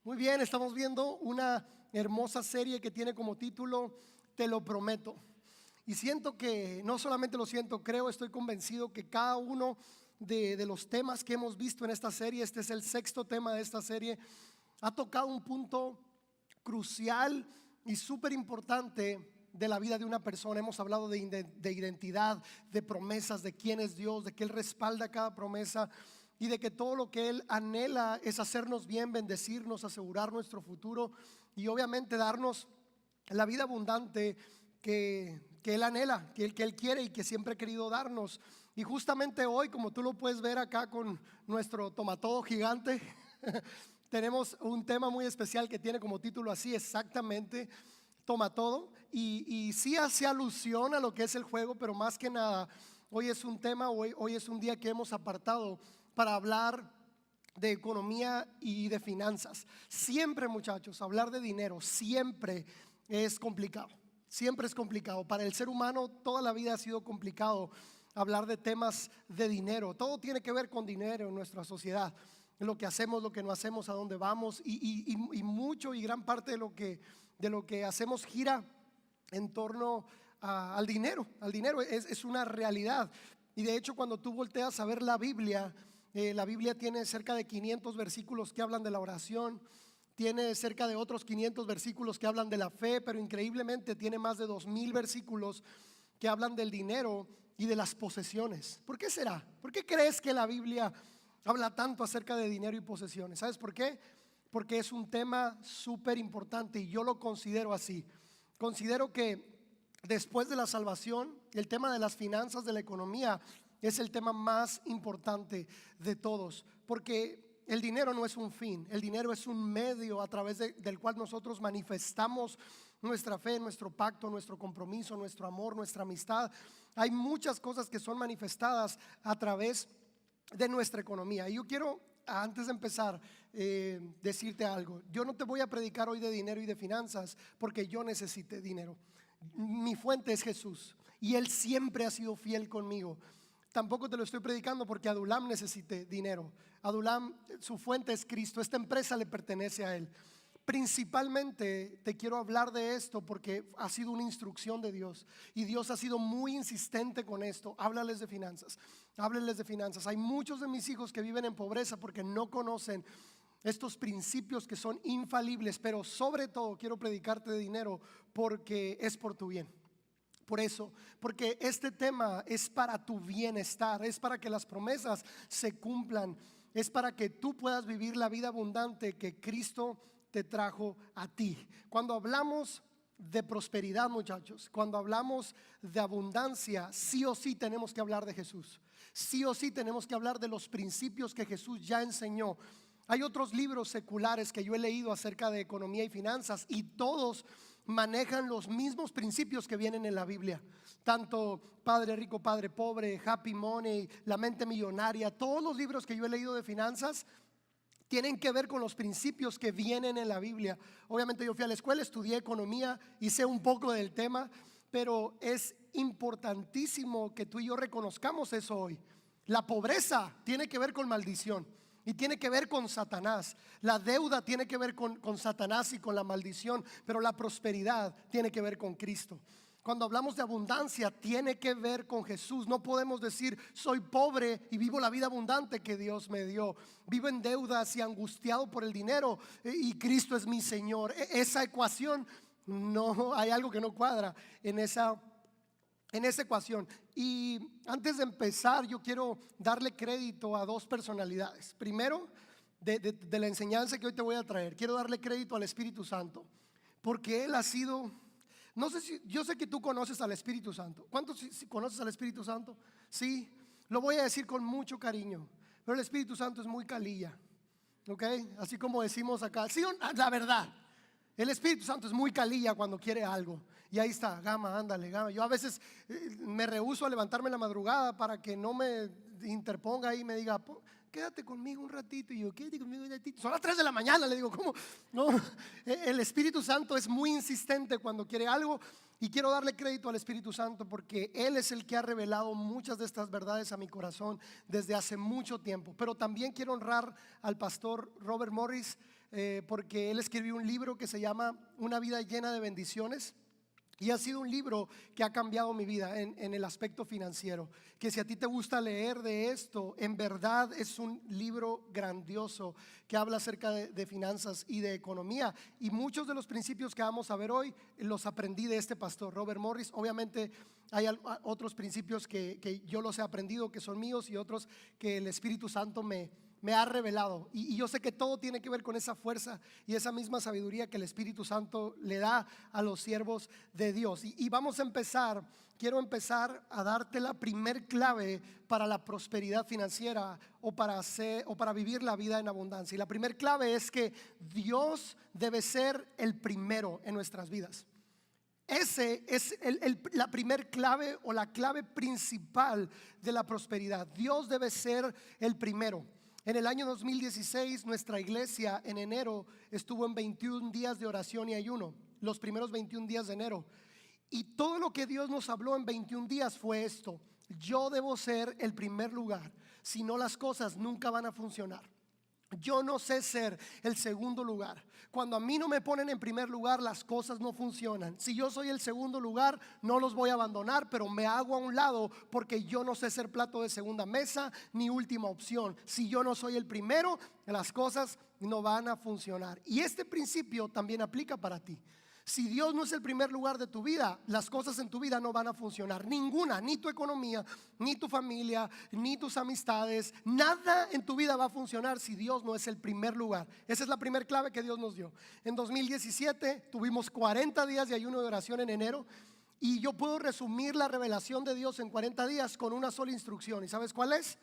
Muy bien, estamos viendo una hermosa serie que tiene como título Te lo prometo. Y siento que, no solamente lo siento, estoy convencido que cada uno de los temas que hemos visto en esta serie, este es el sexto tema de esta serie, ha tocado un punto crucial y súper importante de la vida de una persona. Hemos hablado de identidad, de promesas, de quién es Dios, de que Él respalda cada promesa y de que todo lo que Él anhela es hacernos bien, bendecirnos, asegurar nuestro futuro y obviamente darnos la vida abundante que Él anhela, que Él quiere y que siempre ha querido darnos. Y justamente hoy, como tú lo puedes ver acá con nuestro tomatodo gigante, tenemos un tema muy especial que tiene como título así exactamente, Toma Todo. Y sí hace alusión a lo que es el juego, pero más que nada, hoy es un tema, hoy es un día que hemos apartado para hablar de economía y de finanzas. Siempre, muchachos, hablar de dinero siempre es complicado. Siempre es complicado. Para el ser humano toda la vida ha sido complicado hablar de temas de dinero. Todo tiene que ver con dinero en nuestra sociedad. Lo que hacemos, lo que no hacemos, a dónde vamos y mucho y gran parte de lo que hacemos gira en torno al dinero. Al dinero es una realidad. Y de hecho, cuando tú volteas a ver la Biblia tiene cerca de 500 versículos que hablan de la oración. Tiene cerca de otros 500 versículos que hablan de la fe, pero increíblemente tiene más de 2000 versículos que hablan del dinero y de las posesiones. ¿Por qué será? ¿Por qué crees que la Biblia habla tanto acerca de dinero y posesiones? ¿Sabes por qué? Porque es un tema súper importante y yo lo considero así. Considero que después de la salvación, el tema de las finanzas, de la economía, es el tema más importante de todos, porque el dinero no es un fin, el dinero es un medio a través del cual nosotros manifestamos nuestra fe, nuestro pacto, nuestro compromiso, nuestro amor, nuestra amistad. Hay muchas cosas que son manifestadas a través de nuestra economía. Y yo quiero, antes de empezar, decirte algo. Yo no te voy a predicar hoy de dinero y de finanzas porque yo necesite dinero. Mi fuente es Jesús y Él siempre ha sido fiel conmigo. Tampoco te lo estoy predicando porque Adulam necesite dinero. Adulam, su fuente es Cristo. Esta empresa le pertenece a Él. Principalmente te quiero hablar de esto porque ha sido una instrucción de Dios y Dios ha sido muy insistente con esto. Háblales de finanzas, háblales de finanzas. Hay muchos de mis hijos que viven en pobreza porque no conocen estos principios que son infalibles, pero sobre todo quiero predicarte de dinero porque es por tu bien. Por eso, porque este tema es para tu bienestar, es para que las promesas se cumplan, es para que tú puedas vivir la vida abundante que Cristo te trajo a ti. Cuando hablamos de prosperidad, muchachos, cuando hablamos de abundancia, sí o sí tenemos que hablar de Jesús. Sí o sí tenemos que hablar de los principios que Jesús ya enseñó. Hay otros libros seculares que yo he leído acerca de economía y finanzas y todos manejan los mismos principios que vienen en la Biblia. Tanto Padre Rico, Padre Pobre, Happy Money, La Mente Millonaria, todos los libros que yo he leído de finanzas tienen que ver con los principios que vienen en la Biblia. Obviamente yo fui a la escuela, estudié economía y sé un poco del tema, pero es importantísimo que tú y yo reconozcamos eso hoy. La pobreza tiene que ver con maldición y tiene que ver con Satanás. La deuda tiene que ver con Satanás y con la maldición, pero la prosperidad tiene que ver con Cristo. Cuando hablamos de abundancia tiene que ver con Jesús. No podemos decir soy pobre y vivo la vida abundante que Dios me dio. Vivo en deudas y angustiado por el dinero y Cristo es mi Señor. Esa ecuación, no, hay algo que no cuadra en esa ecuación. Y antes de empezar yo quiero darle crédito a dos personalidades. Primero, de la enseñanza que hoy te voy a traer, quiero darle crédito al Espíritu Santo, porque Él ha sido, no sé si, yo sé que tú conoces al Espíritu Santo. ¿Cuántos conoces al Espíritu Santo? Sí, lo voy a decir con mucho cariño, pero el Espíritu Santo es muy calilla, ¿ok? Así como decimos acá, sí, la verdad. El Espíritu Santo es muy calilla cuando quiere algo. Y ahí está, gama, ándale, gama. Yo a veces me rehúso a levantarme en la madrugada para que no me interponga ahí y me diga, quédate conmigo un ratito. Y yo, quédate conmigo un ratito. Son las 3 de la mañana, le digo, ¿cómo? No, el Espíritu Santo es muy insistente cuando quiere algo. Y quiero darle crédito al Espíritu Santo porque Él es el que ha revelado muchas de estas verdades a mi corazón desde hace mucho tiempo. Pero también quiero honrar al pastor Robert Morris. porque él escribió un libro que se llama Una vida llena de bendiciones. Y ha sido un libro que ha cambiado mi vida en el aspecto financiero. Que si a ti te gusta leer de esto, en verdad es un libro grandioso que habla acerca de finanzas y de economía. Y muchos de los principios que vamos a ver hoy los aprendí de este pastor, Robert Morris. Obviamente hay otros principios que yo los he aprendido, que son míos, y otros que el Espíritu Santo me ha revelado, y yo sé que todo tiene que ver con esa fuerza y esa misma sabiduría que el Espíritu Santo le da a los siervos de Dios. Y vamos a empezar, quiero empezar a darte la primer clave para la prosperidad financiera o para vivir la vida en abundancia. Y la primer clave es que Dios debe ser el primero en nuestras vidas. Ese es la primer clave o la clave principal de la prosperidad. Dios debe ser el primero. En el año 2016 nuestra iglesia en enero estuvo en 21 días de oración y ayuno, los primeros 21 días de enero. Y todo lo que Dios nos habló en 21 días fue esto: yo debo ser el primer lugar, si no las cosas nunca van a funcionar. Yo no sé ser el segundo lugar. Cuando a mí no me ponen en primer lugar, las cosas no funcionan. Si yo soy el segundo lugar, no los voy a abandonar, pero me hago a un lado porque yo no sé ser plato de segunda mesa ni última opción. Si yo no soy el primero, las cosas no van a funcionar. Y este principio también aplica para ti. Si Dios no es el primer lugar de tu vida, las cosas en tu vida no van a funcionar. Ninguna, ni tu economía, ni tu familia, ni tus amistades, nada en tu vida va a funcionar si Dios no es el primer lugar. Esa es la primera clave que Dios nos dio. En 2017 tuvimos 40 días de ayuno de oración en enero. Y yo puedo resumir la revelación de Dios en 40 días con una sola instrucción. ¿Y sabes cuál es?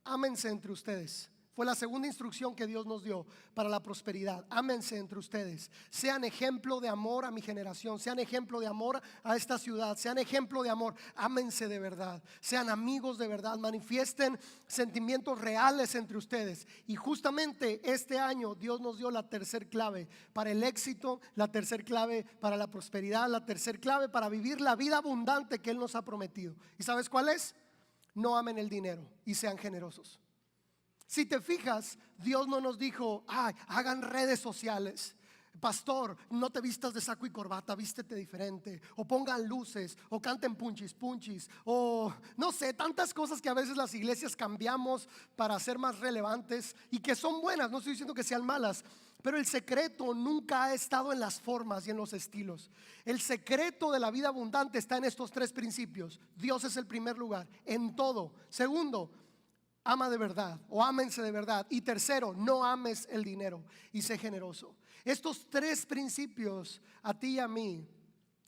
Ámense entre ustedes. Fue la segunda instrucción que Dios nos dio para la prosperidad. Ámense entre ustedes. Sean ejemplo de amor a mi generación. Sean ejemplo de amor a esta ciudad. Sean ejemplo de amor. Ámense de verdad. Sean amigos de verdad. Manifiesten sentimientos reales entre ustedes. Y justamente este año Dios nos dio la tercer clave para el éxito, la tercer clave para la prosperidad, la tercer clave para vivir la vida abundante que Él nos ha prometido. ¿Y sabes cuál es? No amen el dinero y sean generosos. Si te fijas, Dios no nos dijo: hagan redes sociales. Pastor, no te vistas de saco y corbata, vístete diferente. O pongan luces, o canten punchis punchis, o no sé, tantas cosas que a veces las iglesias cambiamos para ser más relevantes y que son buenas, no estoy diciendo que sean malas. Pero el secreto nunca ha estado en las formas y en los estilos. El secreto de la vida abundante está en estos tres principios. Dios es el primer lugar en todo. Segundo, ama de verdad o ámense de verdad. Y tercero, no ames el dinero y sé generoso. Estos tres principios a ti y a mí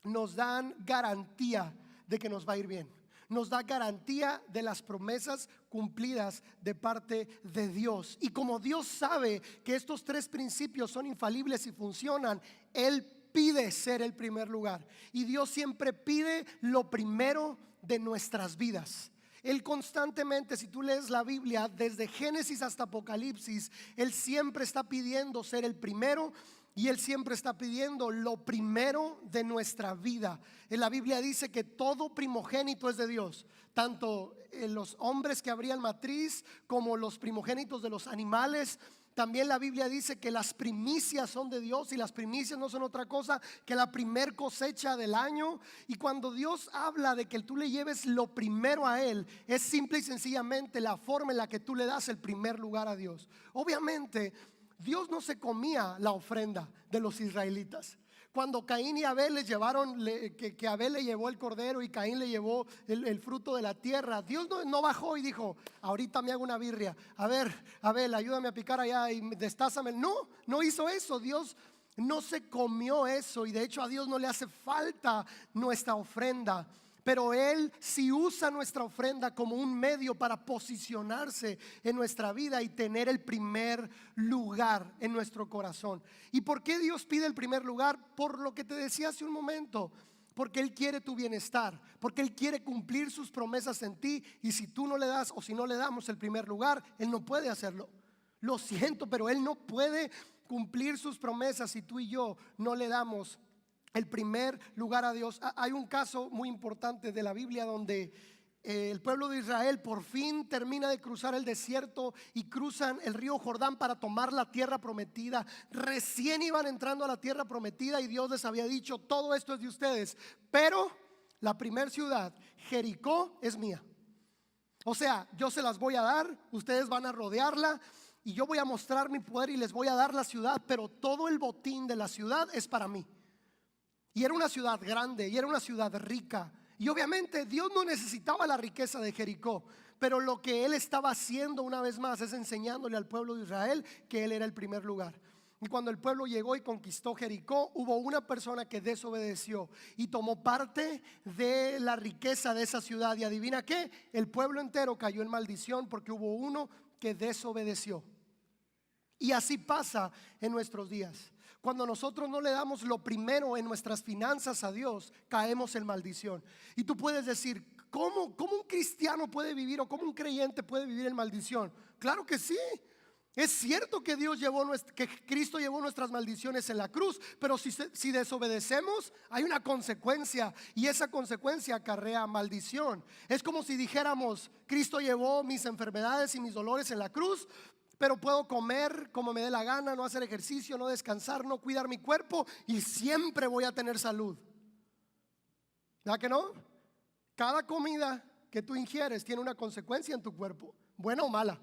nos dan garantía de que nos va a ir bien. Nos da garantía de las promesas cumplidas de parte de Dios. Y como Dios sabe que estos tres principios son infalibles y funcionan, Él pide ser el primer lugar. Y Dios siempre pide lo primero de nuestras vidas. Él constantemente, si tú lees la Biblia desde Génesis hasta Apocalipsis, Él siempre está pidiendo ser el primero. Y Él siempre está pidiendo lo primero de nuestra vida. En la Biblia dice que todo primogénito es de Dios. Tanto los hombres que abrían matriz como los primogénitos de los animales. También la Biblia dice que las primicias son de Dios. Y las primicias no son otra cosa que la primer cosecha del año. Y cuando Dios habla de que tú le lleves lo primero a Él, es simple y sencillamente la forma en la que tú le das el primer lugar a Dios. Obviamente Dios no se comía la ofrenda de los israelitas. Cuando Caín y Abel les llevaron, que Abel le llevó el cordero y Caín le llevó el fruto de la tierra, Dios no bajó y dijo: ahorita me hago una birria. A ver, Abel, ayúdame a picar allá y destázame. No hizo eso. Dios no se comió eso. Y de hecho a Dios no le hace falta nuestra ofrenda. Pero Él sí usa nuestra ofrenda como un medio para posicionarse en nuestra vida y tener el primer lugar en nuestro corazón. ¿Y por qué Dios pide el primer lugar? Por lo que te decía hace un momento. Porque Él quiere tu bienestar, porque Él quiere cumplir sus promesas en ti. Y si tú no le das, o si no le damos el primer lugar, Él no puede hacerlo. Lo siento, pero Él no puede cumplir sus promesas si tú y yo no le damos el primer lugar a Dios. Hay un caso muy importante de la Biblia donde el pueblo de Israel por fin termina de cruzar el desierto y cruzan el río Jordán para tomar la tierra prometida. Recién iban entrando a la tierra prometida y Dios les había dicho: todo esto es de ustedes, pero la primer ciudad, Jericó, es mía. O sea, yo se las voy a dar, ustedes van a rodearla y yo voy a mostrar mi poder y les voy a dar la ciudad, pero todo el botín de la ciudad es para mí. Y era una ciudad grande y era una ciudad rica. Y obviamente Dios no necesitaba la riqueza de Jericó, pero lo que Él estaba haciendo una vez más es enseñándole al pueblo de Israel que Él era el primer lugar. Y cuando el pueblo llegó y conquistó Jericó, hubo una persona que desobedeció y tomó parte de la riqueza de esa ciudad. Y adivina qué, el pueblo entero cayó en maldición porque hubo uno que desobedeció. Y así pasa en nuestros días. Cuando nosotros no le damos lo primero en nuestras finanzas a Dios, caemos en maldición. Y tú puedes decir: ¿cómo un cristiano puede vivir, o cómo un creyente puede vivir en maldición? Claro que sí. Es cierto que que Cristo llevó nuestras maldiciones en la cruz, pero si desobedecemos, hay una consecuencia, y esa consecuencia acarrea maldición. Es como si dijéramos: Cristo llevó mis enfermedades y mis dolores en la cruz, pero puedo comer como me dé la gana, no hacer ejercicio, no descansar, no cuidar mi cuerpo, y siempre voy a tener salud. ¿Verdad que no? Cada comida que tú ingieres tiene una consecuencia en tu cuerpo, buena o mala.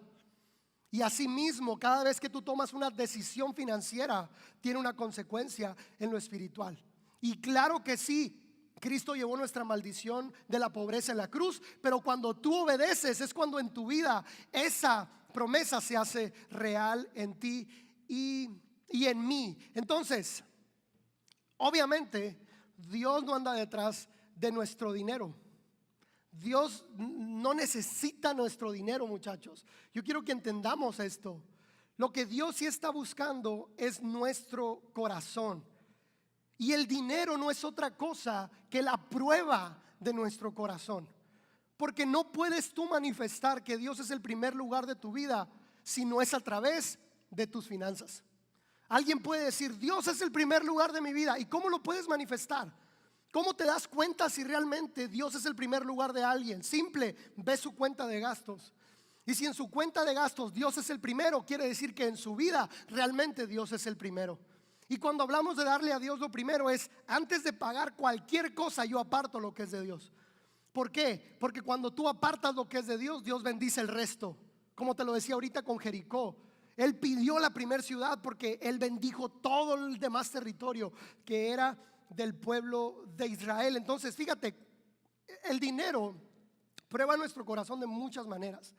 Y asimismo, cada vez que tú tomas una decisión financiera, tiene una consecuencia en lo espiritual. Y claro que sí, Cristo llevó nuestra maldición de la pobreza en la cruz, pero cuando tú obedeces es cuando en tu vida esa promesa se hace real en ti y en mí. Entonces, obviamente, Dios no anda detrás de nuestro dinero. Dios no necesita nuestro dinero, muchachos. Yo quiero que entendamos esto. Lo que Dios sí está buscando es nuestro corazón. Y el dinero no es otra cosa que la prueba de nuestro corazón. Porque no puedes tú manifestar que Dios es el primer lugar de tu vida si no es a través de tus finanzas. Alguien puede decir: Dios es el primer lugar de mi vida. ¿Y cómo lo puedes manifestar? ¿Cómo te das cuenta si realmente Dios es el primer lugar de alguien? Simple, ve su cuenta de gastos. Y si en su cuenta de gastos Dios es el primero, quiere decir que en su vida realmente Dios es el primero. Y cuando hablamos de darle a Dios lo primero, es antes de pagar cualquier cosa, yo aparto lo que es de Dios. ¿Por qué? Porque cuando tú apartas lo que es de Dios, Dios bendice el resto. Como te lo decía ahorita con Jericó, Él pidió la primera ciudad porque Él bendijo todo el demás territorio que era del pueblo de Israel. Entonces, fíjate, el dinero prueba nuestro corazón de muchas maneras.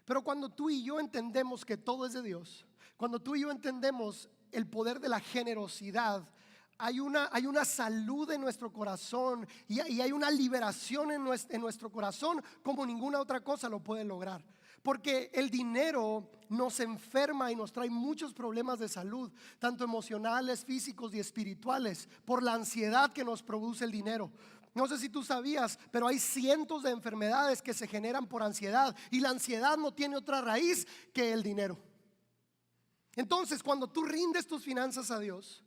Pero cuando tú y yo entendemos que todo es de Dios, cuando tú y yo entendemos el poder de la generosidad, hay una salud en nuestro corazón y hay una liberación en nuestro corazón como ninguna otra cosa lo puede lograr. Porque el dinero nos enferma y nos trae muchos problemas de salud, tanto emocionales, físicos y espirituales, por la ansiedad que nos produce el dinero. No sé si tú sabías, pero hay cientos de enfermedades que se generan por ansiedad, y la ansiedad no tiene otra raíz que el dinero. Entonces, cuando tú rindes tus finanzas a Dios,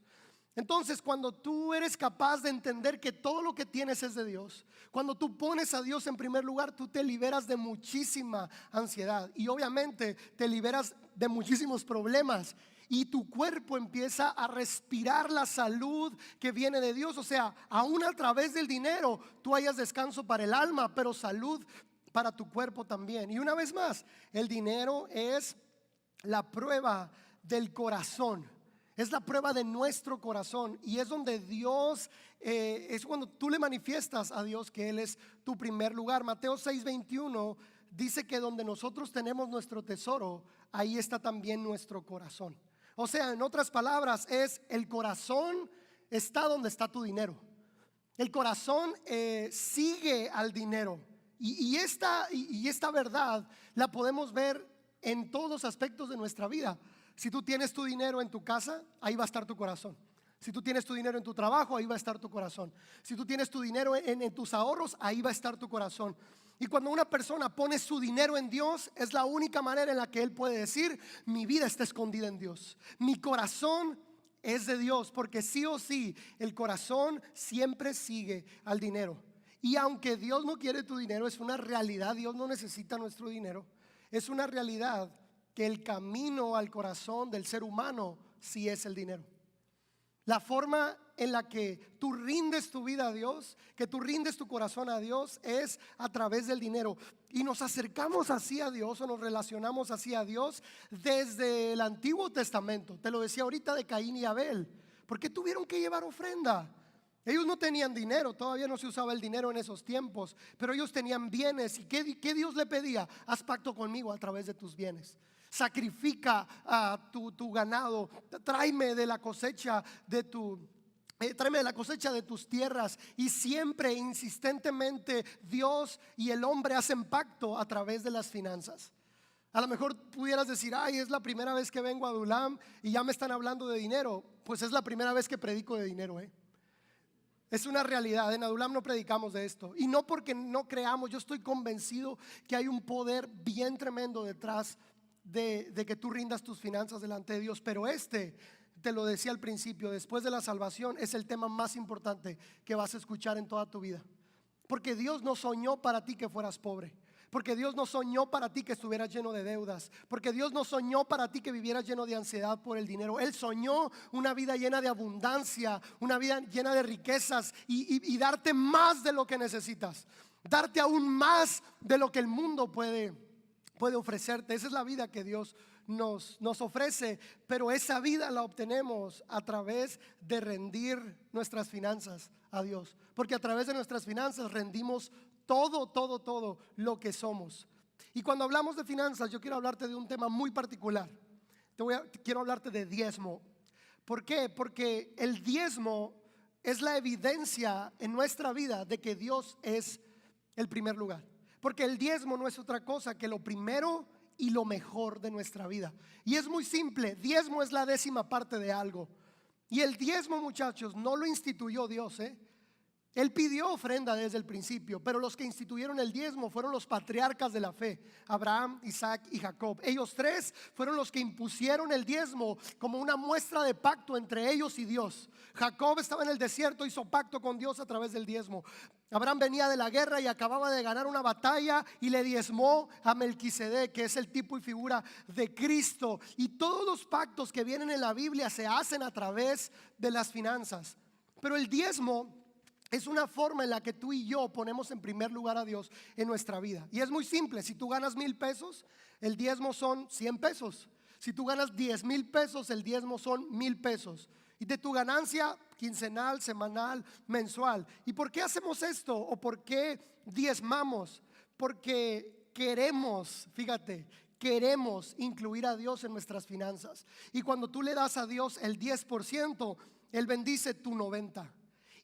entonces cuando tú eres capaz de entender que todo lo que tienes es de Dios, cuando tú pones a Dios en primer lugar, tú te liberas de muchísima ansiedad y obviamente te liberas de muchísimos problemas, y tu cuerpo empieza a respirar la salud que viene de Dios. O sea, aún a través del dinero tú hayas descanso para el alma, pero salud para tu cuerpo también. Y una vez más, el dinero es la prueba del corazón. Es la prueba de nuestro corazón, y es donde Dios, es cuando tú le manifiestas a Dios que Él es tu primer lugar. Mateo 6:21 dice que donde nosotros tenemos nuestro tesoro, ahí está también nuestro corazón. O sea, en otras palabras, es el corazón está donde está tu dinero. El corazón sigue al dinero, y esta verdad la podemos ver en todos los aspectos de nuestra vida. Si tú tienes tu dinero en tu casa, ahí va a estar tu corazón. Si tú tienes tu dinero en tu trabajo, ahí va a estar tu corazón. Si tú tienes tu dinero en tus ahorros, ahí va a estar tu corazón. Y cuando una persona pone su dinero en Dios, es la única manera en la que él puede decir: mi vida está escondida en Dios, mi corazón es de Dios. Porque sí o sí, el corazón siempre sigue al dinero. Y aunque Dios no quiere tu dinero, es una realidad, Dios no necesita nuestro dinero. Es una realidad que el camino al corazón del ser humano sí es el dinero. La forma en la que tú rindes tu vida a Dios, que tú rindes tu corazón a Dios, es a través del dinero. Y nos acercamos así a Dios, o nos relacionamos así a Dios desde el Antiguo Testamento. Te lo decía ahorita de Caín y Abel. ¿Por qué tuvieron que llevar ofrenda? Ellos no tenían dinero, todavía no se usaba el dinero en esos tiempos, pero ellos tenían bienes. ¿Y qué Dios le pedía? Haz pacto conmigo a través de tus bienes. Sacrifica a tu ganado, tráeme de la cosecha de tráeme de la cosecha de tus tierras. Y siempre, insistentemente, Dios y el hombre hacen pacto a través de las finanzas. A lo mejor pudieras decir, ay, es la primera vez que vengo a Adulam y ya me están hablando de dinero. Pues es la primera vez que predico de dinero, Es una realidad. En Adulam no predicamos de esto. Y no porque no creamos, yo estoy convencido que hay un poder bien tremendo detrás de que tú rindas tus finanzas delante de Dios. Pero te lo decía al principio, después de la salvación, es el tema más importante que vas a escuchar en toda tu vida. Porque Dios no soñó para ti que fueras pobre. Porque Dios no soñó para ti que estuvieras lleno de deudas. Porque Dios no soñó para ti que vivieras lleno de ansiedad por el dinero. Él soñó una vida llena de abundancia, una vida llena de riquezas y darte más de lo que necesitas. Darte aún más de lo que el mundo puede ofrecerte. Esa es la vida que Dios nos ofrece. Pero esa vida la obtenemos a través de rendir nuestras finanzas a Dios. Porque a través de nuestras finanzas rendimos todo lo que somos. Y cuando hablamos de finanzas, yo quiero hablarte de un tema muy particular. Quiero hablarte de diezmo. ¿Por qué? Porque el diezmo es la evidencia en nuestra vida de que Dios es el primer lugar. Porque el diezmo no es otra cosa que lo primero y lo mejor de nuestra vida. Y es muy simple, diezmo es la 10ª parte de algo. Y el diezmo, muchachos, no lo instituyó Dios, Él pidió ofrenda desde el principio, pero los que instituyeron el diezmo fueron los patriarcas de la fe, Abraham, Isaac y Jacob. Ellos 3 fueron los que impusieron el diezmo como una muestra de pacto entre ellos y Dios. Jacob estaba en el desierto, hizo pacto con Dios a través del diezmo. Abraham venía de la guerra y acababa de ganar una batalla y le diezmó a Melquisedec, que es el tipo y figura de Cristo. Y todos los pactos que vienen en la Biblia se hacen a través de las finanzas. Pero el diezmo es una forma en la que tú y yo ponemos en primer lugar a Dios en nuestra vida. Y es muy simple, si tú ganas 1,000 pesos, el diezmo son 100 pesos. Si tú ganas 10,000 pesos, el diezmo son 1,000 pesos. Y de tu ganancia quincenal, semanal, mensual. ¿Y por qué hacemos esto? ¿O por qué diezmamos? Porque queremos, fíjate, queremos incluir a Dios en nuestras finanzas. Y cuando tú le das a Dios el 10%, Él bendice tu 90%.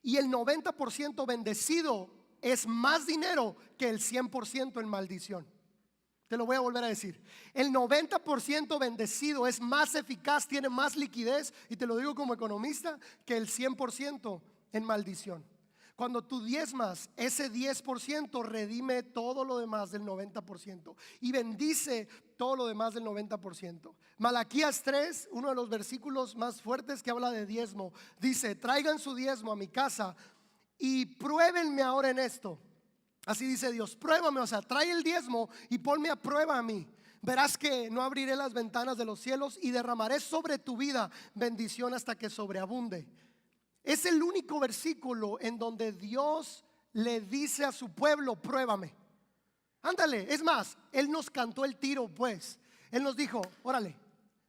Y el 90% bendecido es más dinero que el 100% en maldición. Te lo voy a volver a decir. El 90% bendecido es más eficaz, tiene más liquidez, y te lo digo como economista, que el 100% en maldición. Cuando tú diezmas, ese 10% redime todo lo demás del 90% y bendice todo lo demás del 90%. Malaquías 3, uno de los versículos más fuertes que habla de diezmo, dice: traigan su diezmo a mi casa y pruébenme ahora en esto. Así dice Dios, pruébame, o sea, trae el diezmo y ponme a prueba a mí. Verás que no abriré las ventanas de los cielos y derramaré sobre tu vida bendición hasta que sobreabunde. Es el único versículo en donde Dios le dice a su pueblo: pruébame. Ándale, es más, Él nos cantó el tiro, pues. Él nos dijo: órale,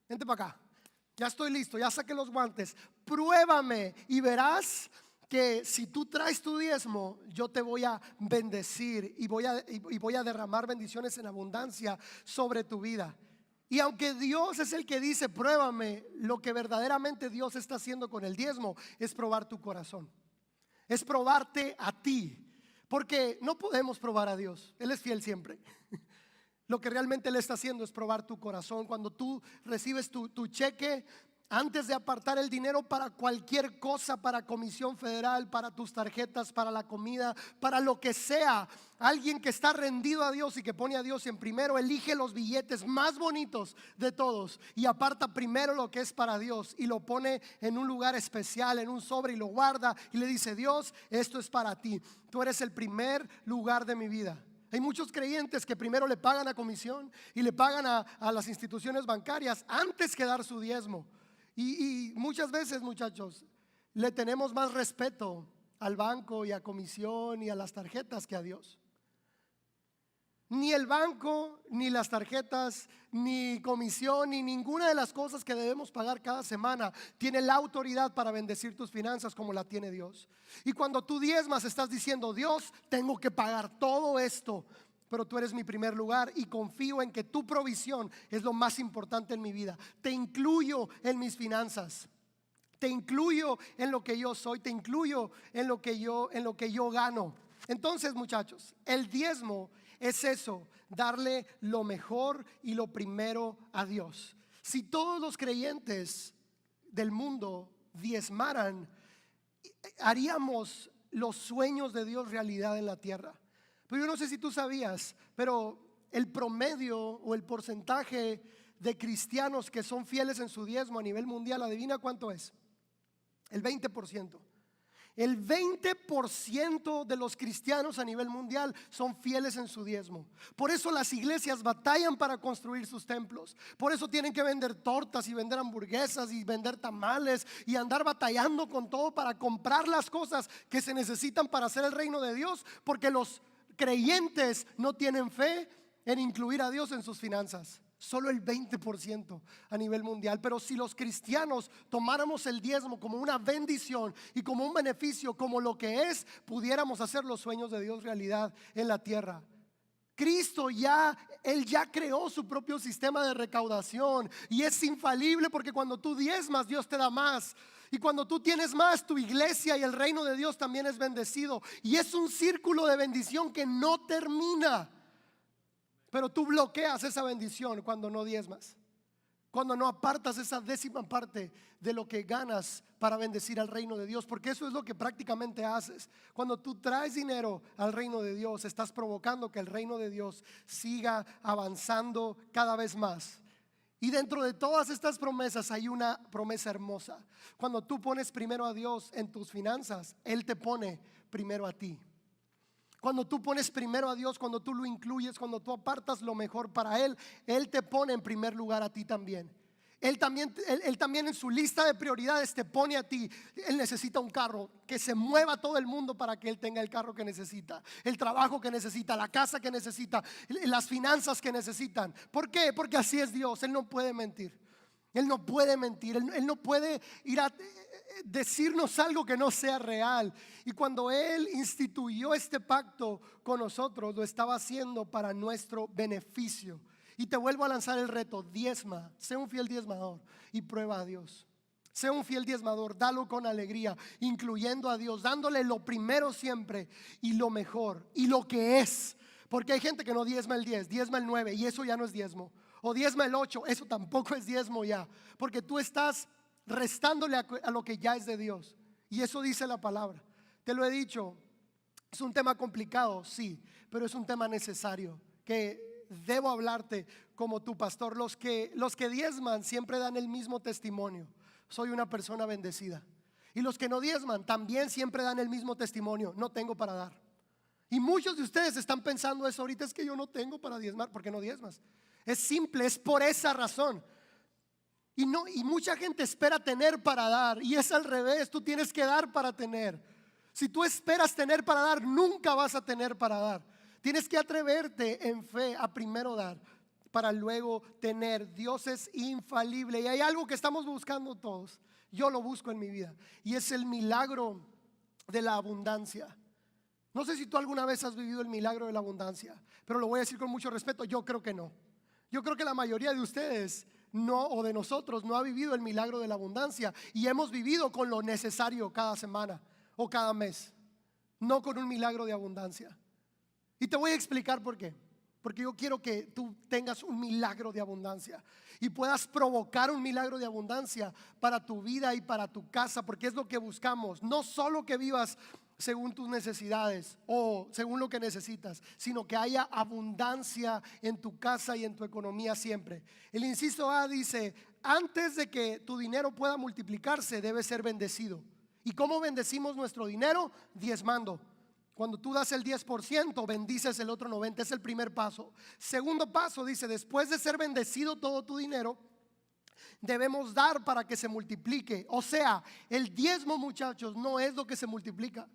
vente para acá, ya estoy listo, ya saqué los guantes, pruébame y verás que si tú traes tu diezmo, yo te voy a bendecir y voy a derramar bendiciones en abundancia sobre tu vida. Y aunque Dios es el que dice pruébame, lo que verdaderamente Dios está haciendo con el diezmo es probar tu corazón, es probarte a ti. Porque no podemos probar a Dios, Él es fiel siempre. Lo que realmente Él está haciendo es probar tu corazón. Cuando tú recibes tu cheque, antes de apartar el dinero para cualquier cosa, para comisión federal, para tus tarjetas, para la comida, para lo que sea, alguien que está rendido a Dios y que pone a Dios en primero, elige los billetes más bonitos de todos y aparta primero lo que es para Dios y lo pone en un lugar especial, en un sobre, y lo guarda y le dice: Dios, esto es para ti, tú eres el primer lugar de mi vida. Hay muchos creyentes que primero le pagan a comisión y le pagan a las instituciones bancarias antes que dar su diezmo. Y muchas veces, muchachos, le tenemos más respeto al banco y a comisión y a las tarjetas que a Dios. Ni el banco, ni las tarjetas, ni comisión, ni ninguna de las cosas que debemos pagar cada semana tiene la autoridad para bendecir tus finanzas como la tiene Dios. Y cuando tú diezmas, estás diciendo: Dios, tengo que pagar todo esto, pero tú eres mi primer lugar y confío en que tu provisión es lo más importante en mi vida. Te incluyo en mis finanzas, te incluyo en lo que yo soy, te incluyo en lo que yo gano. Entonces, muchachos, el diezmo es eso, darle lo mejor y lo primero a Dios. Si todos los creyentes del mundo diezmaran, haríamos los sueños de Dios realidad en la tierra. Pero yo no sé si tú sabías, pero el promedio o el porcentaje de cristianos que son fieles en su diezmo a nivel mundial, adivina cuánto es. El 20%. El 20% de los cristianos a nivel mundial son fieles en su diezmo. Por eso las iglesias batallan para construir sus templos. Por eso tienen que vender tortas y vender hamburguesas y vender tamales y andar batallando con todo para comprar las cosas que se necesitan para hacer el reino de Dios, porque los creyentes no tienen fe en incluir a Dios en sus finanzas. Solo el 20% a nivel mundial. Pero si los cristianos tomáramos el diezmo como una bendición y como un beneficio, como lo que es, pudiéramos hacer los sueños de Dios realidad en la tierra. Cristo Él ya creó su propio sistema de recaudación y es infalible, porque cuando tú diezmas, Dios te da más. Y cuando tú tienes más, tu iglesia y el reino de Dios también es bendecido. Y es un círculo de bendición que no termina. Pero tú bloqueas esa bendición cuando no diezmas, cuando no apartas esa 10ª parte de lo que ganas para bendecir al reino de Dios, porque eso es lo que prácticamente haces. Cuando tú traes dinero al reino de Dios, estás provocando que el reino de Dios siga avanzando cada vez más. Y dentro de todas estas promesas hay una promesa hermosa. Cuando tú pones primero a Dios en tus finanzas, Él te pone primero a ti. Cuando tú pones primero a Dios, cuando tú lo incluyes, cuando tú apartas lo mejor para Él, Él te pone en primer lugar a ti también. Él también en su lista de prioridades te pone a ti. Él necesita un carro, que se mueva todo el mundo para que Él tenga el carro que necesita, el trabajo que necesita, la casa que necesita, las finanzas que necesitan. ¿Por qué? Porque así es Dios. Él no puede mentir. Él no puede mentir. Él no puede ir a decirnos algo que no sea real. Y cuando Él instituyó este pacto con nosotros, lo estaba haciendo para nuestro beneficio. Y te vuelvo a lanzar el reto: diezma, sé un fiel diezmador y prueba a Dios. Sé un fiel diezmador, dalo con alegría, incluyendo a Dios, dándole lo primero siempre y lo mejor y lo que es. Porque hay gente que no diezma el 10, diezma el 9 y eso ya no es diezmo. O diezma el 8, eso tampoco es diezmo ya. Porque tú estás restándole a lo que ya es de Dios. Y eso dice la palabra. Te lo he dicho, es un tema complicado, sí, pero es un tema necesario que debo hablarte como tu pastor. Los que diezman siempre dan el mismo testimonio: soy una persona bendecida. Y los que no diezman también siempre dan el mismo testimonio: no tengo para dar. Y muchos de ustedes están pensando eso ahorita: es que yo no tengo para diezmar. ¿Por qué no diezmas? Es simple, es por esa razón. Y mucha gente espera tener para dar, y es al revés. Tú tienes que dar para tener. Si tú esperas tener para dar, nunca vas a tener para dar. Tienes que atreverte en fe a primero dar para luego tener. Dios es infalible y hay algo que estamos buscando todos. Yo lo busco en mi vida y es el milagro de la abundancia. No sé si tú alguna vez has vivido el milagro de la abundancia, pero lo voy a decir con mucho respeto: yo creo que no. Yo creo que la mayoría de ustedes no, o de nosotros, no ha vivido el milagro de la abundancia y hemos vivido con lo necesario cada semana o cada mes, no con un milagro de abundancia. Y te voy a explicar por qué. porque yo quiero que tú tengas un milagro de abundancia y puedas provocar un milagro de abundancia para tu vida y para tu casa, porque es lo que buscamos. No solo que vivas según tus necesidades o según lo que necesitas, sino que haya abundancia en tu casa y en tu economía siempre. El inciso A dice: antes de que tu dinero pueda multiplicarse, debe ser bendecido. ¿Y cómo bendecimos nuestro dinero? Diezmando. Cuando tú das el 10%, bendices el otro 90%. Es el primer paso. Segundo paso dice: después de ser bendecido todo tu dinero, debemos dar para que se multiplique. O sea, el diezmo, muchachos, no es lo que se multiplica.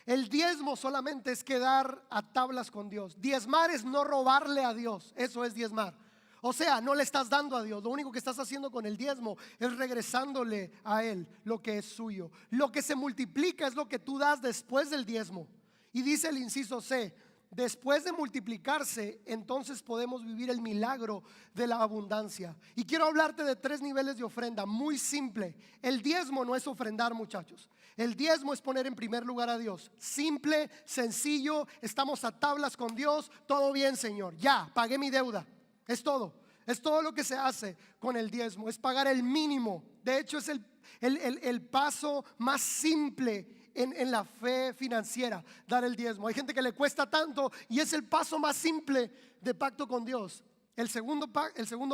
El diezmo solamente es quedar a tablas con Dios. Diezmar es no robarle a Dios. Eso es diezmar. O sea, no le estás dando a Dios. Lo único que estás haciendo con el diezmo es regresándole a Él lo que es suyo. Lo que se multiplica es lo que tú das después del diezmo. Y dice el inciso C: después de multiplicarse, entonces podemos vivir el milagro de la abundancia. Y quiero hablarte de 3 niveles de ofrenda, muy simple. El diezmo no es ofrendar, muchachos. El diezmo es poner en primer lugar a Dios. Simple, sencillo, estamos a tablas con Dios. Todo bien, Señor, ya, pagué mi deuda. Es todo lo que se hace con el diezmo. Es pagar el mínimo. De hecho, es el paso más simple en la fe financiera, dar el diezmo. Hay gente que le cuesta tanto y es el paso más simple de pacto con Dios. El segundo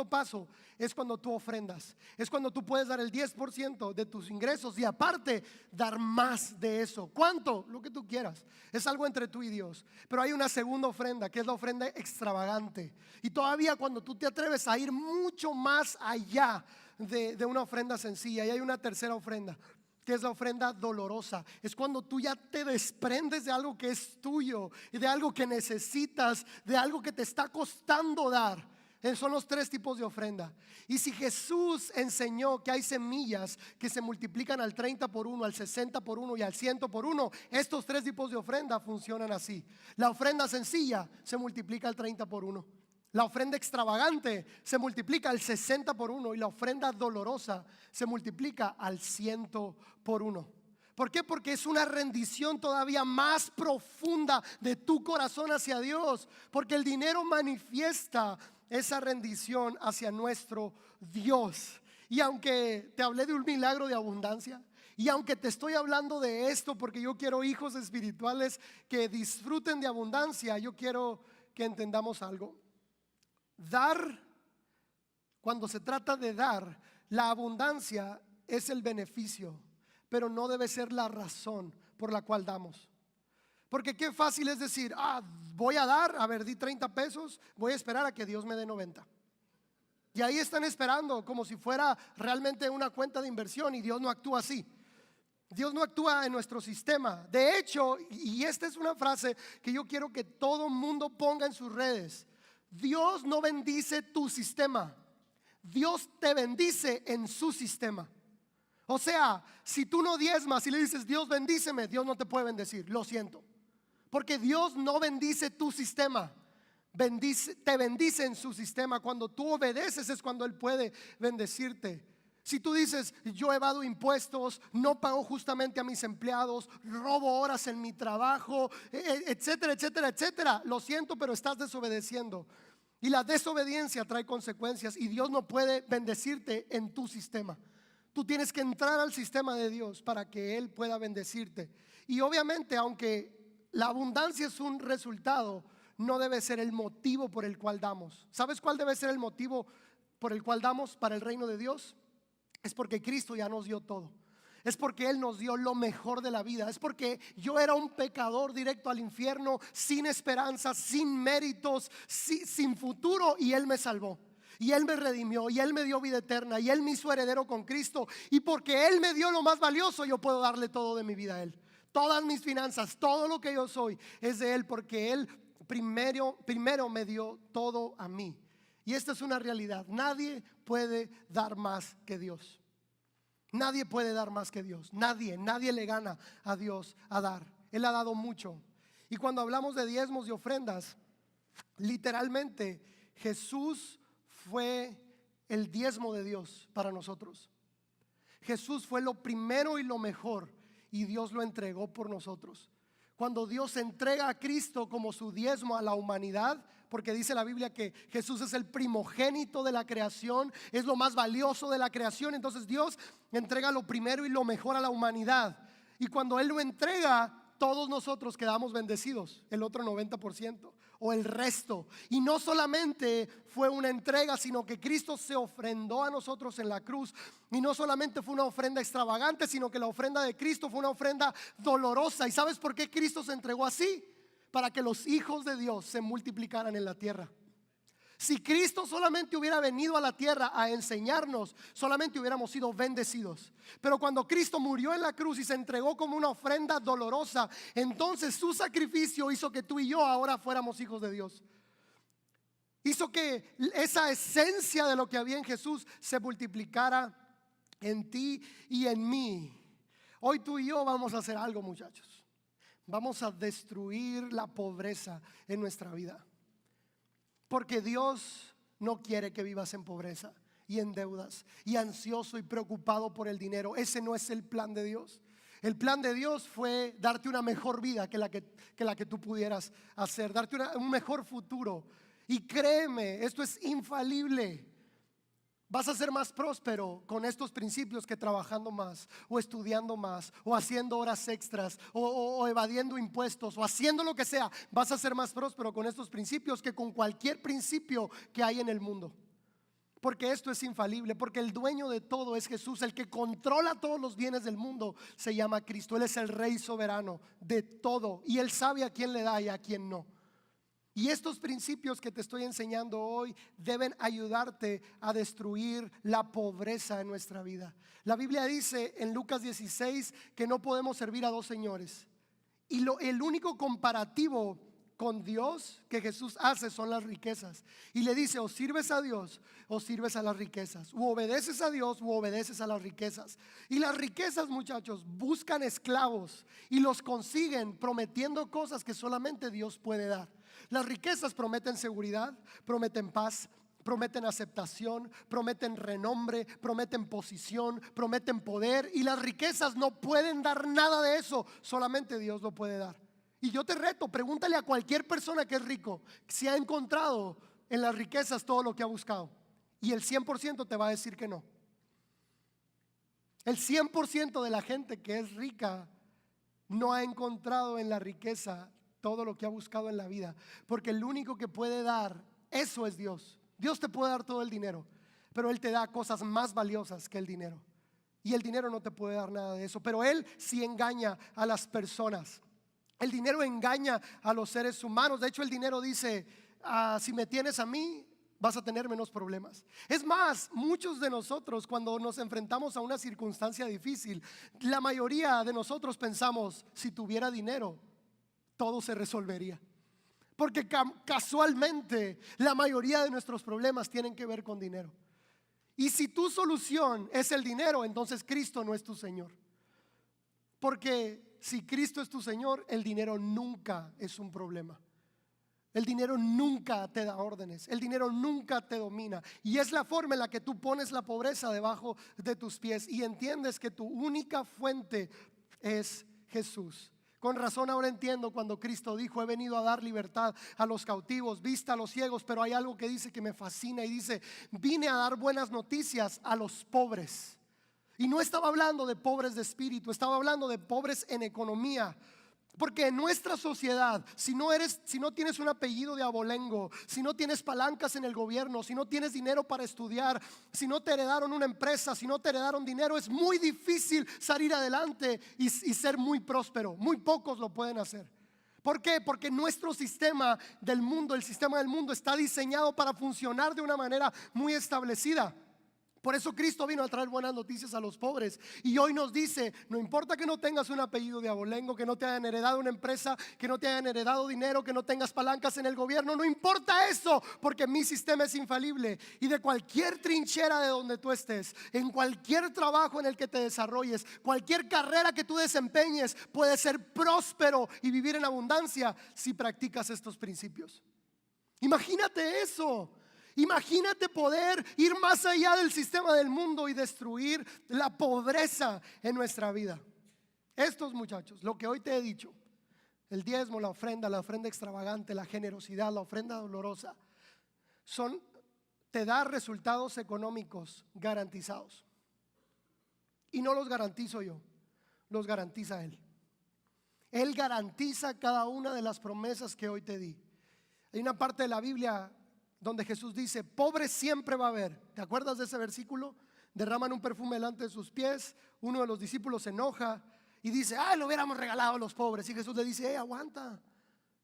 paso es cuando tú ofrendas. Es cuando tú puedes dar el 10% de tus ingresos y aparte dar más de eso. ¿Cuánto? Lo que tú quieras. Es algo entre tú y Dios. Pero hay una segunda ofrenda, que es la ofrenda extravagante. Y todavía cuando tú te atreves a ir mucho más allá de una ofrenda sencilla. Y hay una tercera ofrenda, que es la ofrenda dolorosa. Es cuando tú ya te desprendes de algo que es tuyo y de algo que necesitas, de algo que te está costando dar. Son los 3 tipos de ofrenda. Y si Jesús enseñó que hay semillas que se multiplican al 30 por 1, al 60 por 1 y al 100 por 1, estos 3 tipos de ofrenda funcionan así. La ofrenda sencilla se multiplica al 30 por 1. La ofrenda extravagante se multiplica al 60 por 1 y la ofrenda dolorosa se multiplica al 100 por 1. ¿Por qué? Porque es una rendición todavía más profunda de tu corazón hacia Dios. Porque el dinero manifiesta esa rendición hacia nuestro Dios. Y aunque te hablé de un milagro de abundancia, y aunque te estoy hablando de esto porque yo quiero hijos espirituales que disfruten de abundancia, yo quiero que entendamos algo. Dar, cuando se trata de dar, la abundancia es el beneficio, pero no debe ser la razón por la cual damos. Porque qué fácil es decir: voy a dar, a ver, di 30 pesos, voy a esperar a que Dios me dé 90. Y ahí están esperando como si fuera realmente una cuenta de inversión, y Dios no actúa así. Dios no actúa en nuestro sistema. De hecho, y esta es una frase que yo quiero que todo mundo ponga en sus redes: Dios no bendice tu sistema, Dios te bendice en su sistema. O sea, si tú no diezmas y le dices: Dios bendíceme, Dios no te puede bendecir, lo siento. Porque Dios no bendice tu sistema, te bendice en su sistema. Cuando tú obedeces es cuando Él puede bendecirte. Si tú dices: yo evado impuestos, no pago justamente a mis empleados, robo horas en mi trabajo, etcétera, etcétera, etcétera, lo siento, pero estás desobedeciendo. Y la desobediencia trae consecuencias y Dios no puede bendecirte en tu sistema. Tú tienes que entrar al sistema de Dios para que Él pueda bendecirte. Y obviamente, aunque la abundancia es un resultado, no debe ser el motivo por el cual damos. ¿Sabes cuál debe ser el motivo por el cual damos para el reino de Dios? Es porque Cristo ya nos dio todo. Es porque Él nos dio lo mejor de la vida. Es porque yo era un pecador directo al infierno, sin esperanza, sin méritos, sin futuro, y Él me salvó. Y Él me redimió, y Él me dio vida eterna, y Él me hizo heredero con Cristo. Y porque Él me dio lo más valioso, yo puedo darle todo de mi vida a Él. Todas mis finanzas, todo lo que yo soy es de Él, porque Él primero me dio todo a mí. Y esta es una realidad. Nadie puede dar más que Dios. Nadie puede dar más que Dios. Nadie le gana a Dios a dar. Él ha dado mucho. Y cuando hablamos de diezmos y ofrendas, literalmente Jesús fue el diezmo de Dios para nosotros. Jesús fue lo primero y lo mejor, y Dios lo entregó por nosotros. Cuando Dios entrega a Cristo como su diezmo a la humanidad, porque dice la Biblia que Jesús es el primogénito de la creación, es lo más valioso de la creación. Entonces Dios entrega lo primero y lo mejor a la humanidad. Y cuando Él lo entrega, todos nosotros quedamos bendecidos, el otro 90% o el resto. Y no solamente fue una entrega, sino que Cristo se ofrendó a nosotros en la cruz. Y no solamente fue una ofrenda extravagante, sino que la ofrenda de Cristo fue una ofrenda dolorosa. ¿Y sabes por qué Cristo se entregó así? Para que los hijos de Dios se multiplicaran en la tierra. Si Cristo solamente hubiera venido a la tierra a enseñarnos, solamente hubiéramos sido bendecidos. Pero cuando Cristo murió en la cruz y se entregó como una ofrenda dolorosa, entonces su sacrificio hizo que tú y yo ahora fuéramos hijos de Dios. Hizo que esa esencia de lo que había en Jesús se multiplicara en ti y en mí. Hoy tú y yo vamos a hacer algo, muchachos. Vamos a destruir la pobreza en nuestra vida. Porque Dios no quiere que vivas en pobreza y en deudas y ansioso y preocupado por el dinero. Ese no es el plan de Dios. El plan de Dios fue darte una mejor vida que la que tú pudieras hacer, darte un mejor futuro. Y créeme, esto es infalible. Vas a ser más próspero con estos principios que trabajando más, o estudiando más, o haciendo horas extras, o evadiendo impuestos, o haciendo lo que sea. Vas a ser más próspero con estos principios que con cualquier principio que hay en el mundo. Porque esto es infalible, porque el dueño de todo es Jesús. El que controla todos los bienes del mundo se llama Cristo. Él es el Rey soberano de todo, y Él sabe a quién le da y a quién no. Y estos principios que te estoy enseñando hoy deben ayudarte a destruir la pobreza en nuestra vida. La Biblia dice en Lucas 16 que no podemos servir a dos señores. Y el único comparativo con Dios que Jesús hace son las riquezas. Y le dice: o sirves a Dios o sirves a las riquezas, u obedeces a Dios u obedeces a las riquezas. Y las riquezas, muchachos, buscan esclavos y los consiguen prometiendo cosas que solamente Dios puede dar. Las riquezas prometen seguridad, prometen paz, prometen aceptación, prometen renombre, prometen posición, prometen poder. Y las riquezas no pueden dar nada de eso, solamente Dios lo puede dar. Y yo te reto, pregúntale a cualquier persona que es rico si ha encontrado en las riquezas todo lo que ha buscado, y el 100% te va a decir que no. El 100% de la gente que es rica no ha encontrado en la riqueza todo lo que ha buscado en la vida, porque el único que puede dar eso es Dios. Dios te puede dar todo el dinero, pero Él te da cosas más valiosas que el dinero, y el dinero no te puede dar nada de eso. Pero Él sí engaña a las personas. El dinero engaña a los seres humanos. De hecho, el dinero dice: si me tienes a mí, vas a tener menos problemas. Es más, muchos de nosotros, cuando nos enfrentamos a una circunstancia difícil, la mayoría de nosotros pensamos: si tuviera dinero, todo se resolvería. Porque casualmente la mayoría de nuestros problemas tienen que ver con dinero. Y si tu solución es el dinero, entonces Cristo no es tu Señor. Porque si Cristo es tu Señor, el dinero nunca es un problema. El dinero nunca te da órdenes, el dinero nunca te domina. Y es la forma en la que tú pones la pobreza debajo de tus pies y entiendes que tu única fuente es Jesús. Con razón ahora entiendo cuando Cristo dijo: he venido a dar libertad a los cautivos, vista a los ciegos. Pero hay algo que dice que me fascina, y dice: vine a dar buenas noticias a los pobres. Y no estaba hablando de pobres de espíritu, estaba hablando de pobres en economía. Porque en nuestra sociedad, si no tienes un apellido de abolengo, si no tienes palancas en el gobierno, si no tienes dinero para estudiar, si no te heredaron una empresa, si no te heredaron dinero, es muy difícil salir adelante y ser muy próspero. Muy pocos lo pueden hacer. ¿Por qué? Porque nuestro sistema del mundo, el sistema del mundo, está diseñado para funcionar de una manera muy establecida. Por eso Cristo vino a traer buenas noticias a los pobres. Y hoy nos dice: no importa que no tengas un apellido de abolengo, que no te hayan heredado una empresa, que no te hayan heredado dinero, que no tengas palancas en el gobierno. No importa eso, porque mi sistema es infalible. Y de cualquier trinchera de donde tú estés, en cualquier trabajo en el que te desarrolles, cualquier carrera que tú desempeñes, puedes ser próspero y vivir en abundancia si practicas estos principios. Imagínate eso. Imagínate poder ir más allá del sistema del mundo y destruir la pobreza en nuestra vida. Estos, muchachos, lo que hoy te he dicho, el diezmo, la ofrenda extravagante, la generosidad, la ofrenda dolorosa, te da resultados económicos garantizados. Y no los garantizo yo, los garantiza Él. Él garantiza cada una de las promesas que hoy te di. Hay una parte de la Biblia donde Jesús dice: pobre siempre va a haber. ¿Te acuerdas de ese versículo? Derraman un perfume delante de sus pies. Uno de los discípulos se enoja y dice: lo hubiéramos regalado a los pobres. Y Jesús le dice: aguanta,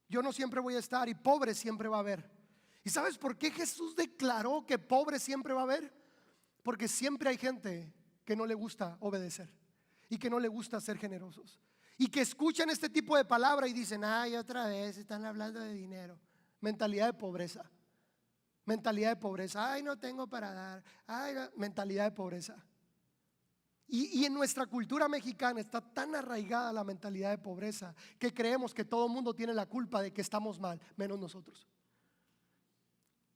yo no siempre voy a estar y pobre siempre va a haber. ¿Y sabes por qué Jesús declaró que pobre siempre va a haber? Porque siempre hay gente que no le gusta obedecer y que no le gusta ser generosos, y que escuchan este tipo de palabra y dicen: otra vez están hablando de dinero. Mentalidad de pobreza. Mentalidad de pobreza. No tengo para dar. Mentalidad de pobreza. Y en nuestra cultura mexicana está tan arraigada la mentalidad de pobreza que creemos que todo el mundo tiene la culpa de que estamos mal, menos nosotros.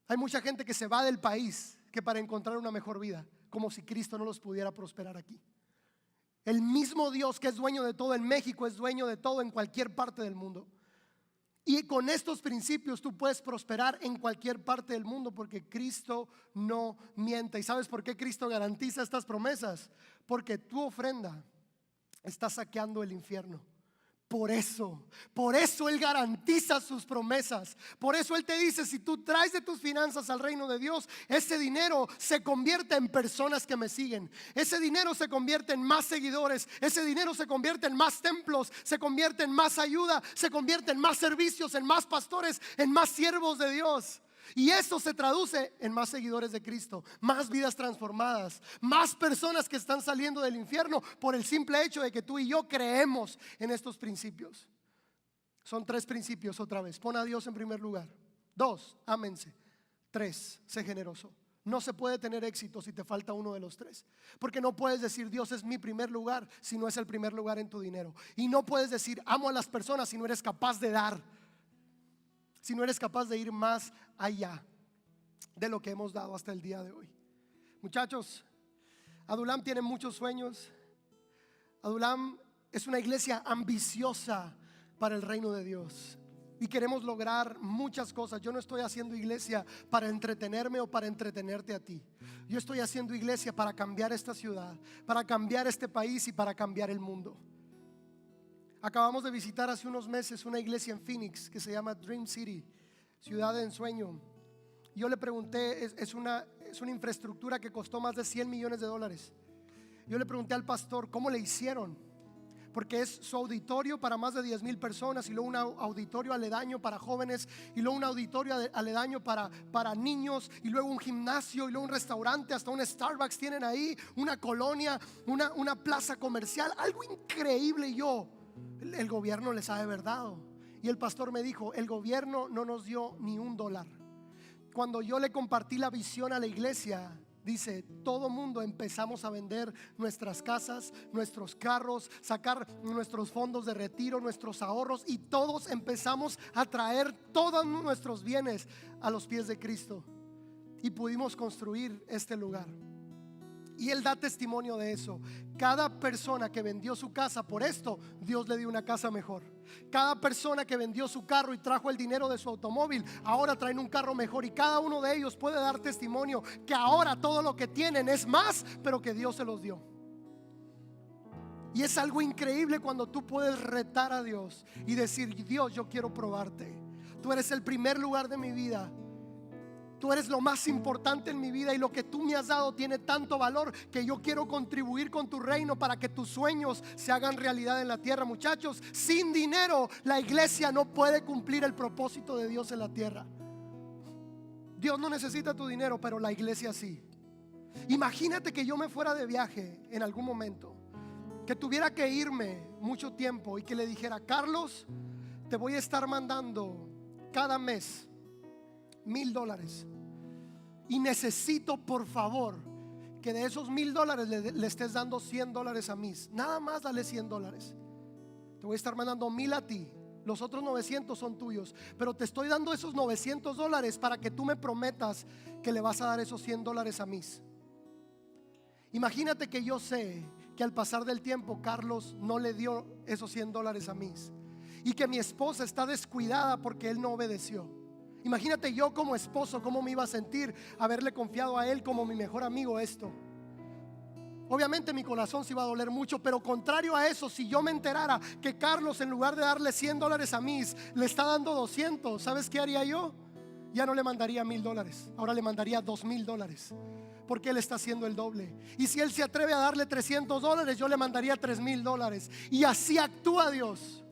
Hay mucha gente que se va del país que para encontrar una mejor vida, como si Cristo no los pudiera prosperar aquí. El mismo Dios que es dueño de todo en México es dueño de todo en cualquier parte del mundo. Y con estos principios tú puedes prosperar en cualquier parte del mundo, porque Cristo no miente. ¿Y sabes por qué Cristo garantiza estas promesas? Porque tu ofrenda está saqueando el infierno. Por eso Él garantiza sus promesas. Por eso Él te dice: si tú traes de tus finanzas al reino de Dios, ese dinero se convierte en personas que me siguen. Ese dinero se convierte en más seguidores. Ese dinero se convierte en más templos. Se convierte en más ayuda. Se convierte en más servicios, en más pastores, en más siervos de Dios. Y eso se traduce en más seguidores de Cristo, más vidas transformadas, más personas que están saliendo del infierno por el simple hecho de que tú y yo creemos en estos principios. Son 3 principios otra vez. Pon a Dios en primer lugar. 2, ámense. 3, sé generoso. No se puede tener éxito si te falta uno de los 3. Porque no puedes decir: Dios es mi primer lugar, si no es el primer lugar en tu dinero. Y no puedes decir: amo a las personas, si no eres capaz de dar, si no eres capaz de ir más allá de lo que hemos dado hasta el día de hoy. Muchachos, Adulam tiene muchos sueños. Adulam es una iglesia ambiciosa para el reino de Dios y queremos lograr muchas cosas. Yo no estoy haciendo iglesia para entretenerme o para entretenerte a ti. Yo estoy haciendo iglesia para cambiar esta ciudad, para cambiar este país y para cambiar el mundo. Acabamos de visitar hace unos meses una iglesia en Phoenix que se llama Dream City, ciudad de ensueño. Yo le pregunté, es una infraestructura que costó más de $100 millones. Yo le pregunté al pastor cómo le hicieron, porque es su auditorio para más de 10,000 personas, y luego un auditorio aledaño para jóvenes, y luego un auditorio aledaño para niños, y luego un gimnasio, y luego un restaurante, hasta un Starbucks tienen ahí, una colonia, una plaza comercial, algo increíble. Y el gobierno les ha de haber dado. Y el pastor me dijo: el gobierno no nos dio ni $1. Cuando yo le compartí la visión a la iglesia, dice: todo mundo empezamos a vender nuestras casas, nuestros carros, sacar nuestros fondos de retiro, nuestros ahorros, y todos empezamos a traer todos nuestros bienes a los pies de Cristo, y pudimos construir este lugar. Y él da testimonio de eso. Cada persona que vendió su casa por esto, Dios le dio una casa mejor. Cada persona que vendió su carro y trajo el dinero de su automóvil, ahora traen un carro mejor. Y cada uno de ellos puede dar testimonio que ahora todo lo que tienen es más, pero que Dios se los dio. Y es algo increíble cuando tú puedes retar a Dios y decir: Dios, yo quiero probarte. Tú eres el primer lugar de mi vida. Tú eres lo más importante en mi vida, y lo que tú me has dado tiene tanto valor que yo quiero contribuir con tu reino para que tus sueños se hagan realidad en la tierra. Muchachos, sin dinero la iglesia no puede cumplir el propósito de Dios en la tierra. Dios no necesita tu dinero, pero la iglesia sí. Imagínate que yo me fuera de viaje en algún momento, que tuviera que irme mucho tiempo y que le dijera: Carlos, te voy a estar mandando cada mes $1,000 y necesito, por favor, que de esos $1,000 le estés dando $100 a mí. Nada más dale $100. Te voy a estar mandando 1,000 a ti, los otros 900 son tuyos, pero te estoy dando esos $900 para que tú me prometas que le vas a dar esos $100 a mí. Imagínate que yo sé que al pasar del tiempo Carlos no le dio esos $100 a mí, y que mi esposa está descuidada porque él no obedeció. Imagínate yo como esposo cómo me iba a sentir haberle confiado a él como mi mejor amigo esto. Obviamente mi corazón se iba a doler mucho, pero contrario a eso, si yo me enterara que Carlos, en lugar de darle $100 a Miss, le está dando 200, ¿sabes qué haría yo? Ya no le mandaría $1,000, ahora le mandaría $2,000, porque él está haciendo el doble. Y si él se atreve a darle $300, yo le mandaría $3,000. Y así actúa Dios.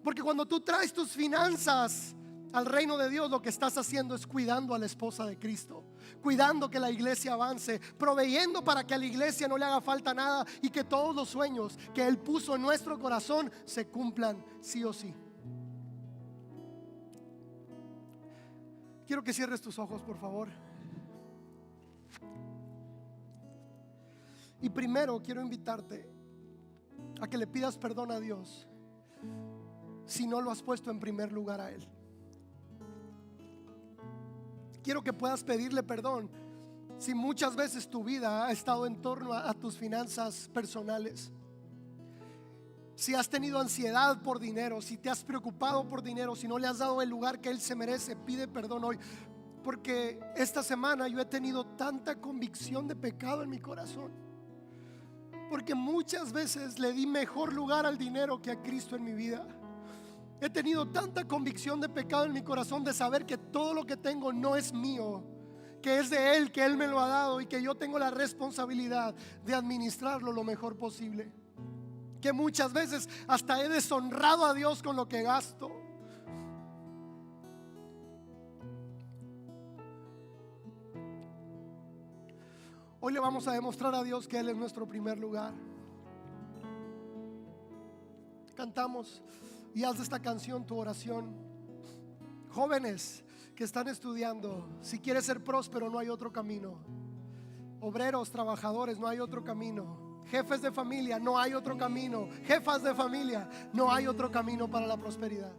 Porque cuando tú traes tus finanzas al reino de Dios, lo que estás haciendo es cuidando a la esposa de Cristo, cuidando que la iglesia avance, proveyendo para que a la iglesia no le haga falta nada y que todos los sueños que Él puso en nuestro corazón se cumplan sí o sí. Quiero que cierres tus ojos, por favor. Y primero quiero invitarte a que le pidas perdón a Dios si no lo has puesto en primer lugar a Él. Quiero que puedas pedirle perdón si muchas veces tu vida ha estado en torno a tus finanzas personales. Si has tenido ansiedad por dinero, si te has preocupado por dinero, si no le has dado el lugar que Él se merece, pide perdón hoy. Porque esta semana yo he tenido tanta convicción de pecado en mi corazón, porque muchas veces le di mejor lugar al dinero que a Cristo en mi vida. He tenido tanta convicción de pecado en mi corazón, de saber que todo lo que tengo no es mío, que es de Él, que Él me lo ha dado y que yo tengo la responsabilidad de administrarlo lo mejor posible. Que muchas veces hasta he deshonrado a Dios con lo que gasto. Hoy le vamos a demostrar a Dios que Él es nuestro primer lugar. Cantamos y haz de esta canción tu oración. Jóvenes que están estudiando, si quieres ser próspero no hay otro camino. Obreros, trabajadores, no hay otro camino. Jefes de familia, no hay otro camino. Jefas de familia, no hay otro camino para la prosperidad.